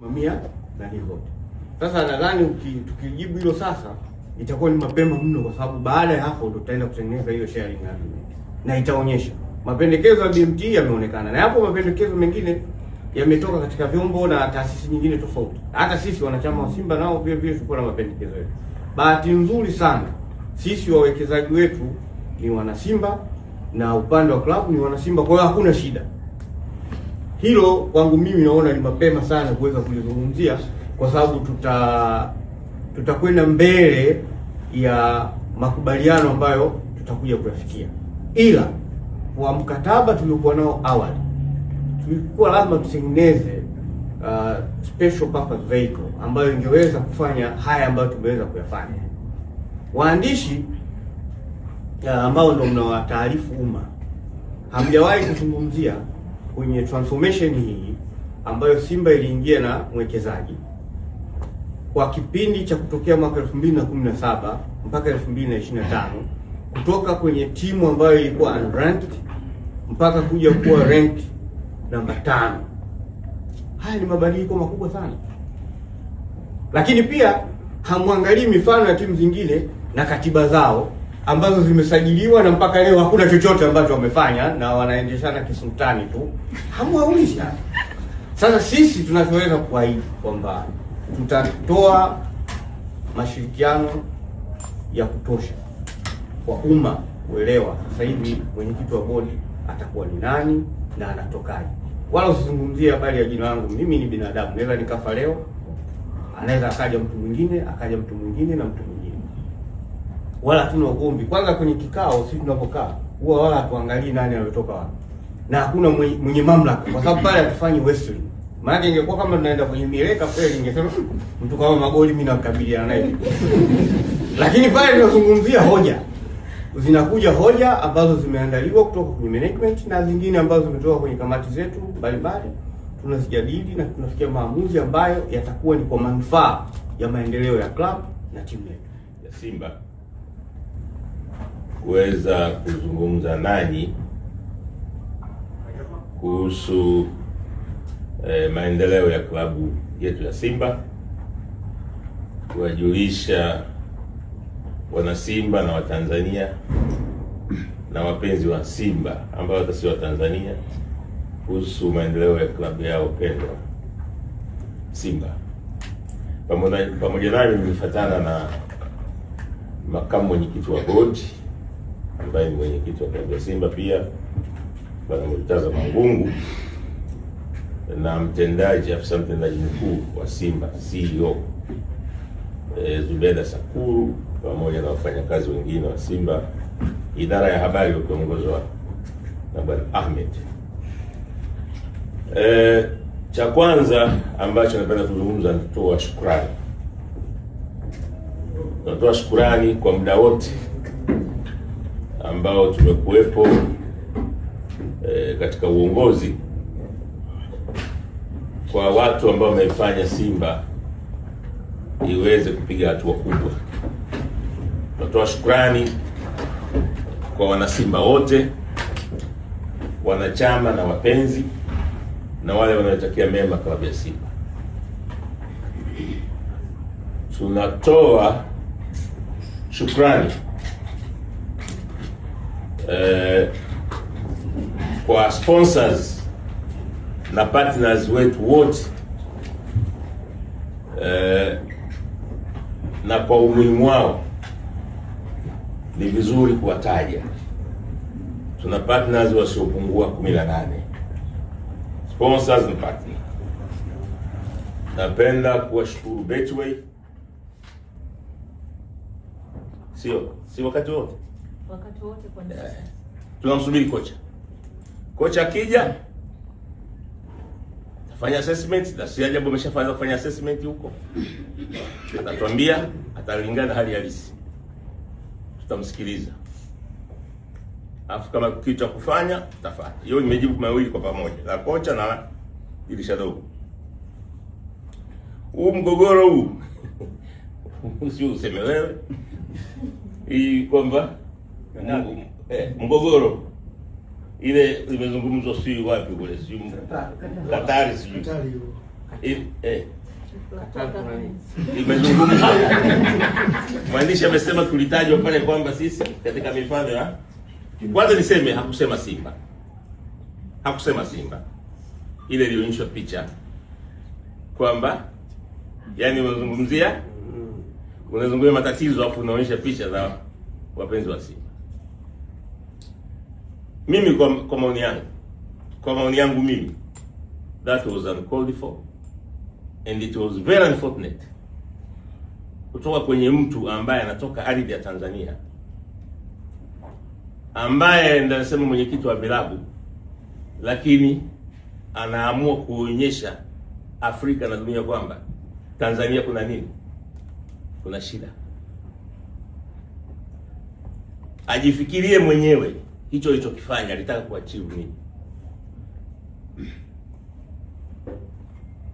mamia na hivyo. Sasa nadhani tukijibu hilo sasa itakuwa ni mapema mno, kwa sababu baada ya hapo ndo tutaenda kutengeneza hiyo sharing agreement na itaonyesha mapendekezo ya BMT yameonekana, na hapo mapendekezo mengine yametoka katika vyombo na taasisi nyingine tofauti. Hata sisi wanachama wa Simba nao vile vile tulikuwa na mapendekezo yetu. Bahati nzuri sana sisi wawekezaji wetu ni wana Simba na upande wa klabu ni wana Simba, kwa hiyo hakuna shida. Hilo kwangu mimi naona ni mapema sana kuweza kulizungumzia, kwa sababu tutakwenda mbele ya makubaliano ambayo tutakuja kuyafikia. Ila kwa mkataba tuliokuwa nao awali tulikuwa lazima tutengeneze special purpose vehicle ambayo ingeweza kufanya haya ambayo tumeweza kuyafanya. Waandishi ambao ndio mnawataarifu umma, hamjawahi kuzungumzia kwenye transformation hii ambayo Simba iliingia na mwekezaji kwa kipindi cha kutokea mwaka 2017 mpaka 2025, kutoka kwenye timu ambayo ilikuwa unranked mpaka kuja kuwa ranked namba 5. Haya ni mabadiliko makubwa sana. Lakini pia hamwangalii mifano ya timu zingine na katiba zao ambazo zimesajiliwa na mpaka leo hakuna chochote ambacho wamefanya na wanaendeshana kisultani tu. Hamwaulishi. Sasa sisi tunachoweza kuahidi kwamba tutatoa mashirikiano ya kutosha kwa umma kuelewa sasa hivi mwenyekiti wa bodi atakuwa ni nani na anatokaje. Wala usizungumzie habari ya jina langu. Mimi ni binadamu, naweza nikafa leo, anaweza akaja mtu mwingine, akaja mtu mwingine na mtu mwingine. Wala tuna ugomvi. Kwanza kwenye kikao sisi tunapokaa huwa wala tuangalie nani anatoka wapi. Na hakuna mwenye mamlaka, kwa sababu pale hatufanyi wrestling. Maana ingekuwa kama tunaenda kwenye mieleka pale ingesema mtu kama Magoli mimi nakabiliana naye. Lakini pale tunazungumzia hoja. Zinakuja hoja ambazo zimeandaliwa kutoka kwenye management na zingine ambazo zimetoka kwenye kamati zetu mbalimbali. Tunazijadili na tunafikia maamuzi ambayo yatakuwa ni kwa manufaa ya maendeleo ya club na timu yetu ya Simba. Kuweza kuzungumza nanyi kuhusu maendeleo ya klabu yetu ya Simba, kuwajulisha wana Simba na Watanzania na wapenzi wa Simba ambao hata si wa Tanzania kuhusu maendeleo ya klabu yao pendwa Simba. Pamoja nami nimefuatana na makamu mwenyekiti wa bodi ambaye ni mwenyekiti wa klabu ya Simba pia Bwana Murtaza Mangungu, na mtendaji afisa mtendaji mkuu wa Simba CEO Zubeda Sakuru, pamoja na wafanyakazi wengine wa Simba, idara ya habari wakiongozwa na Bwana Ahmed. Cha kwanza ambacho napenda kuzungumza ni kutoa shukrani. Natoa shukrani kwa muda wote ambao tumekuwepo katika uongozi, kwa watu ambao wameifanya Simba iweze kupiga hatua kubwa. Natoa shukrani kwa wana Simba wote, wanachama na wapenzi na wale wanaotakia mema klabu ya Simba. Tunatoa shukrani kwa sponsors na partners wetu wote, na kwa umuhimu wao ni vizuri kuwataja. Tuna partners wasiopungua 18 sponsors na partners. Napenda kuwashukuru Betway. Si wakati wote kwa nini? Tunamsubiri kocha akija tafanya assessment, na si ajabu ameshafanya kufanya assessment huko, atatuambia, atalingana na hali halisi, tutamsikiliza, afu kama kitu cha kufanya tutafanya. Hiyo nimejibu mawili kwa pamoja, la kocha na dirisha dogo. Huu mgogoro huu usio useme wewe hii kwamba mgogoro ile imezungumzwa si wapi kule, si Katari, si imezungumzwa. Mwandishi amesema tulitajwa pale kwamba sisi katika mifano ya, kwanza niseme hakusema Simba. Hakusema Simba. Ile ilionyeshwa picha kwamba yani unazungumzia matatizo afu unaonyesha picha za wapenzi wa Simba. Mimi kwa maoni yangu mimi, that was uncalled for and it was very unfortunate kutoka kwenye mtu ambaye anatoka ardhi ya Tanzania, ambaye ndio anasema mwenyekiti wa vilabu, lakini anaamua kuonyesha Afrika na dunia kwamba Tanzania kuna nini? Kuna shida. Ajifikirie mwenyewe hicho alichokifanya alitaka kuachieve nini.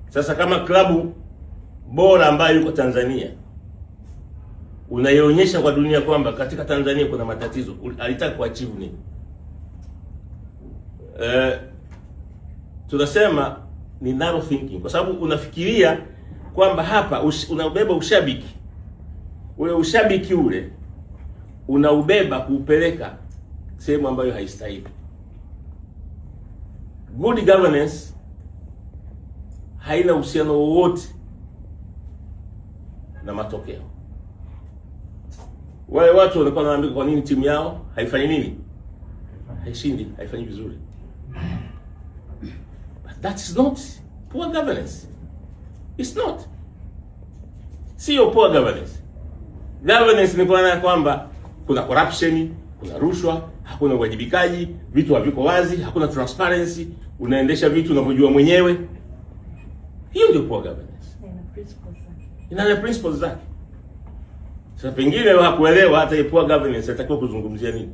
Sasa kama klabu bora ambayo yuko Tanzania unaionyesha kwa dunia kwamba katika Tanzania kuna matatizo, alitaka kuachieve nini? Tunasema ni narrow thinking, kwa sababu unafikiria kwamba hapa unabeba ushabiki. Ule ushabiki ule unaubeba kuupeleka sehemu ambayo haistahili. Good governance haina uhusiano wowote na matokeo. Wale watu walikuwa wanaambia kwa nini timu yao haifanyi nini? Haishindi, haifanyi vizuri. But that is not poor governance. It's not. Sio poor governance. Governance ni kwa kwamba kuna corruption, kuna rushwa, hakuna uwajibikaji, vitu haviko wazi, hakuna transparency, unaendesha vitu unavyojua mwenyewe. Hiyo ndio poor governance. Ina principles zake. Sasa pengine hakuelewa hata poor governance atakiwa kuzungumzia nini.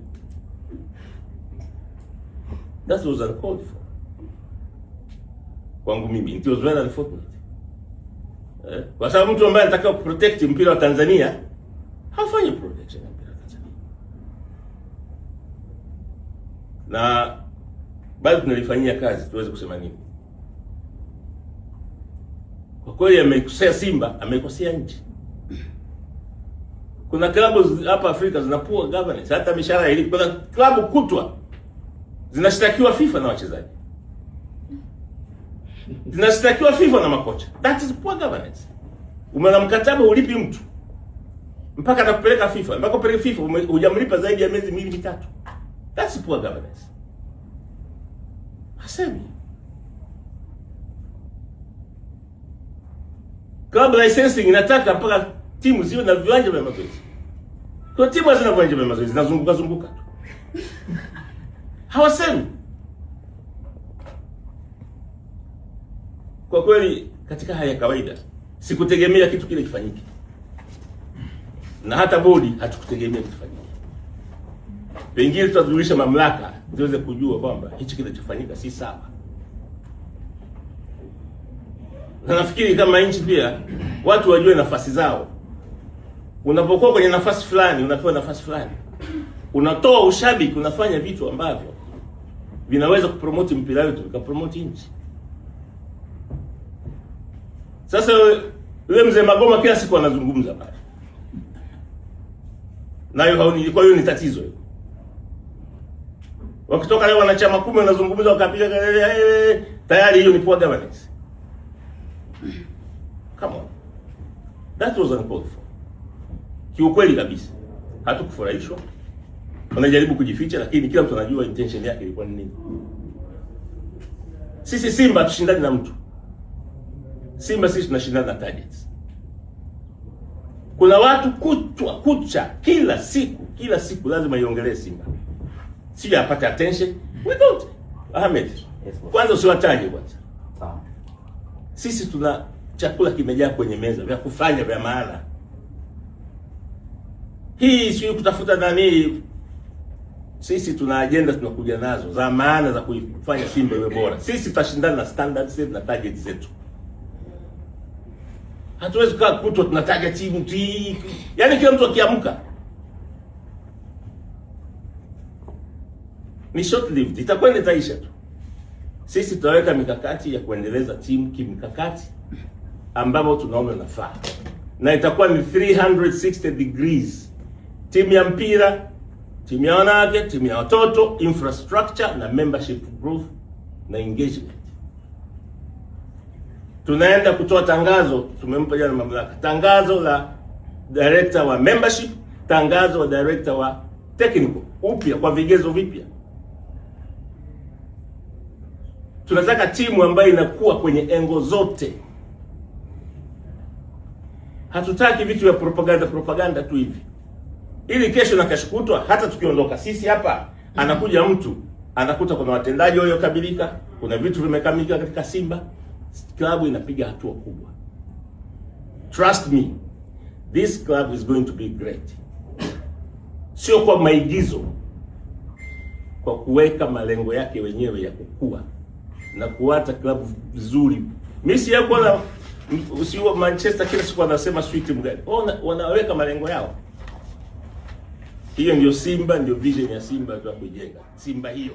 That was uncalled for. Kwangu mimi it was very unfortunate. Kwa sababu mtu ambaye anataka protect mpira wa Tanzania hafanyi protection ya mpira wa Tanzania. Na bado tunalifanyia kazi tuweze kusema nini. Kwa kweli amekosea Simba, amekosea nchi. Kuna klabu hapa Afrika zina poor governance, hata mishahara ile. Kuna klabu kutwa zinashtakiwa FIFA na wachezaji. Zinashtakiwa FIFA na makocha. That is poor governance. Umena mkataba ulipi mtu mpaka atakupeleka FIFA, mpaka upeleke FIFA hujamlipa zaidi ya miezi 2-3. That's poor governance. Hasemi. Club licensing inataka mpaka timu ziwe na viwanja vya mazoezi. Kwa timu hazina viwanja vya mazoezi, zinazunguka tu. Hawasemi. Kwa kweli katika haya kawaida sikutegemea kitu kile kifanyike. Na hata bodi hatukutegemea kifanyike. Pengine tutajulisha mamlaka tuweze kujua kwamba hichi kinachofanyika si sawa. Na nafikiri kama nchi pia watu wajue nafasi zao. Unapokuwa kwenye nafasi fulani, unapewa nafasi fulani. Unatoa ushabiki, unafanya vitu ambavyo vinaweza kupromote mpira wetu, vikapromote nchi. Sasa yule mzee Magoma kila siku anazungumza pale. Nayo kwa hiyo ni tatizo hilo. Wakitoka leo wanachama 10 wanazungumza wakapiga tayari hiyo ni poor governance. Come on. That was uncalled for. Kiukweli kabisa. Hatukufurahishwa. Wanajaribu kujificha lakini kila mtu anajua intention yake ilikuwa ni nini. Sisi Simba tushindani na mtu. Simba sisi tunashindana na targets. Kuna watu kucha kila siku lazima iongelee Simba. Sija apate attention. We don't. Ahmed. Kwanza usiwataje kwanza. Sawa. Sisi tuna chakula kimejaa kwenye meza vya kufanya vya maana. Hii sio kutafuta nani. Sisi tuna agenda tunakuja nazo za maana za kuifanya Simba iwe bora. Sisi tutashindana na standards zetu na targets zetu. Hatuwezi kukaa kutwa tuna target timu. Yaani kila mtu akiamka ni short lived, itakwenda itaisha tu. Sisi tutaweka mikakati ya kuendeleza timu kimkakati ambapo tunaona nafaa, na itakuwa ni 360 degrees: timu ya mpira, timu ya wanawake, timu ya watoto, infrastructure na membership growth na engagement. Tunaenda kutoa tangazo, tumempa jana mamlaka, tangazo la director wa membership, tangazo la director wa technical upya kwa vigezo vipya. Tunataka timu ambayo inakuwa engo engo zote. Hatutaki vitu vya propaganda tu hivi, ili kesho na kesho kutwa hata tukiondoka sisi hapa, anakuja mtu anakuta kuna watendaji waliokamilika, kuna vitu vimekamilika katika Simba. Klabu inapiga hatua kubwa. Trust me, this club is going to be great. Sio kwa maigizo, kwa kuweka malengo yake wenyewe ya kukua na kuata klabu vizuri. Mimi si yako na usio Manchester kila siku anasema sweet mgani. Wanaweka malengo yao. Hiyo ndio Simba, ndio vision ya Simba tunakujenga. Simba hiyo.